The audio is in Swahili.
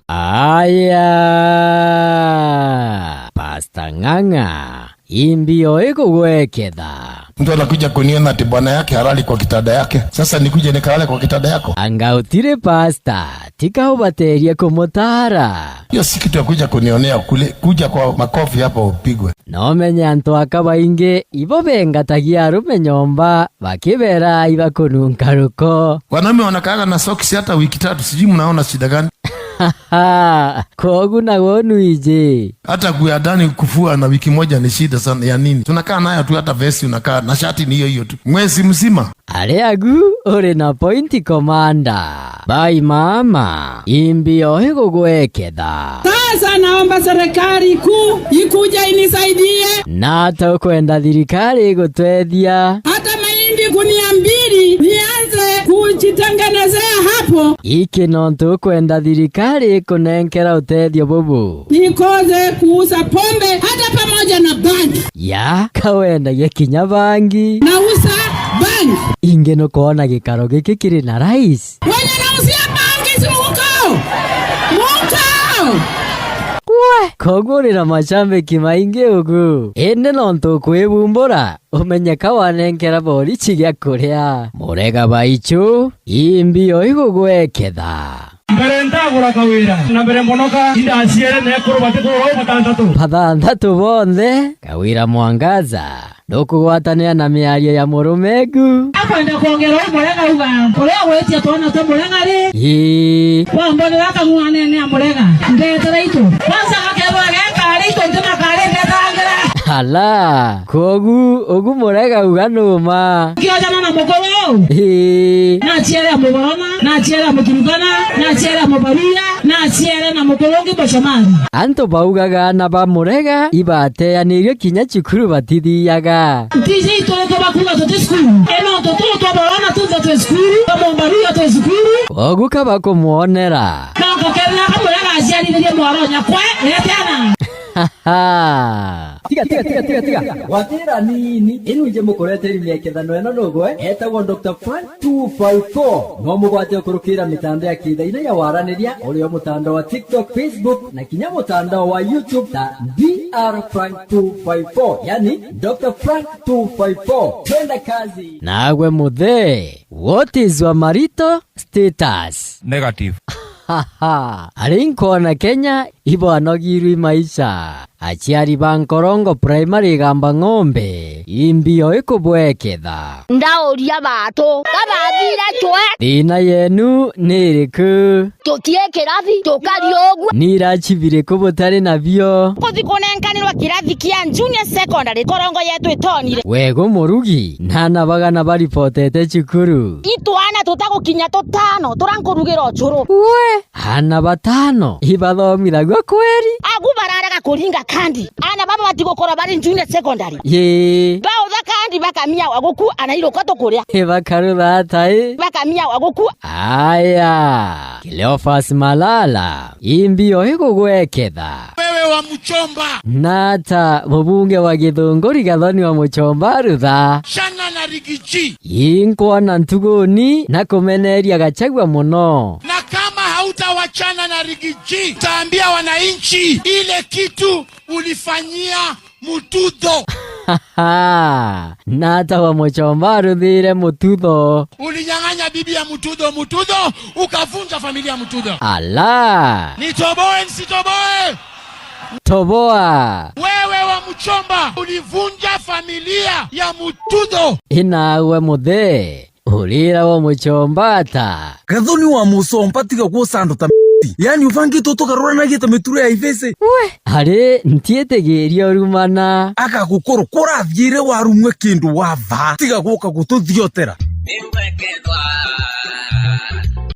Aya Pastor Ng'ang'a imbio iko gweketha. Mtu anakuja kuniona ati bwana yake halali kwa kitanda yake. Sasa nikuje nikalale kwa kitanda yako? Angautire pastor tika ubateria kumutara. Hiyo si kitu ya kuja kunionea kule, kuja kwa makofi hapo upigwe. No menya antu akabainge ibo bengatagia arume nyomba bakibera ibakununkaruko. Wanaume wanakaaga na socks hata wiki 3, sijui mnaona shida gani? Kogu na wonu ije. Hata kuyadani kufua na wiki moja ni shida sana ya nini? Tunakaa nayo tu, hata vesti unakaa na shati ni hiyo tu. Mwezi mzima. Aleagu ore na pointi komanda. Bai mama imbio hiko gweketha. Sasa naomba serikali kuu ikuja inisaidie. Na hata kwenda thirikari gutwethia. Hata mahindi gunia 2 nianze kujitengenezea hapo. Iki nontu kwenda thirikari kunenkera utethio bubu. Nikoze kuuza pombe hata pamoja na bangi. Ya kawenda yekinya bangi. Nauza bangi. Ingeno kuona gikaro giki kiri na rais. Wenye nauzia bangi si muko. Kogorera mashambiki maingi ugu. Ende nontu kwibumbura umenyeka wanenkera bori chigya kuria. Murega baichu imbio iko gweketha. Berentagura kawira na berembonoka indasiere ne kurubate ko batandatu. Batandatu bonde kawira mwangaza. Ndokugwatania na miario ya murumegu. Akwenda kuongera murega uga. Uria wetia twana te murega ri. Wambone waka mwane ne murega. Ndetera itu. Kwanza akebwa gekari itu ntuma kare ndetangera. Hala, ogu murega uga numa. Kioja na mukolo. Na chiera muboroma, na chiera muturugana, na chiera mubaria, na chiera na mukolongi boshamari. Anto baugaga na ba murega ibate anirio kinya chukuru batithiaga. Tiji to bakuga to skulu. Eno to borona to skulu, to baria to skulu. Ogu kaba kumuonera. Na kokela murega asiani ndiye mworonya kwe, letena. Tiga. Watira nini? Inu ije mukorete imekethano eno nogwe. Etagwo Dr. Frank 254. No mugwate kurukira mitandao ya kithaina ya waraniria ulio mutandao wa TikTok, Facebook na kinya mutandao wa YouTube ta Dr. Frank 254. Yani Dr. Frank 254. Twenda kazi. Nagwe muthe. What is your marital status? Negative. Arinko na Kenya ibo anogirwi maisha. Achiari bankorongo primary gamba ng'ombe imbio ikubweketha. Ndauria bato kabathire twe Thina yenu niriku tutie kirathi tukari ogwo nirachibire kubutari nabio kuthi kunenkanirwa kirathi kia junior secondary korongo yetu itonire wego murugi nana bagana baripotete chukuru itwana tutagukinya tutano turankurugira ochuru we hana batano ibathomithagwo kweri agu bararaga kuringa kandi ana baba batigukora bari junior secondary ye bautha kandi bakamia waguku anairoko tukuria bakarutha atai bakamia waguku aya Cleophas Malala imbio ikugweketha wewe wa Muchomba nata mubunge wa Githunguri Gathoni wa Muchomba rutha Shana na Rigiji inkwana ntuguni na kumeneria Gachagua muno na kama hautawachana na Rigiji taambia wananchi ile kitu ulifanyia Mutudho nata wa Muchomba ruthire Mutudho ulinyang'anya bibi ya Mutudho ukavunja familia ya Mutudho. Ala Nitoboe nisitoboe? Toboa. Wewe wa Muchomba ulivunja familia ya Mutudho. Inawe muthe ulira wa Muchombata Gathoni wa Musomba tiga gusando ta yani uvangi toto karora na gita miture ya ifese we hare ntietegerio rumana aka gukoro kora vyire warumwe kindu wava tiga guka gututhiotera Nimwekezwa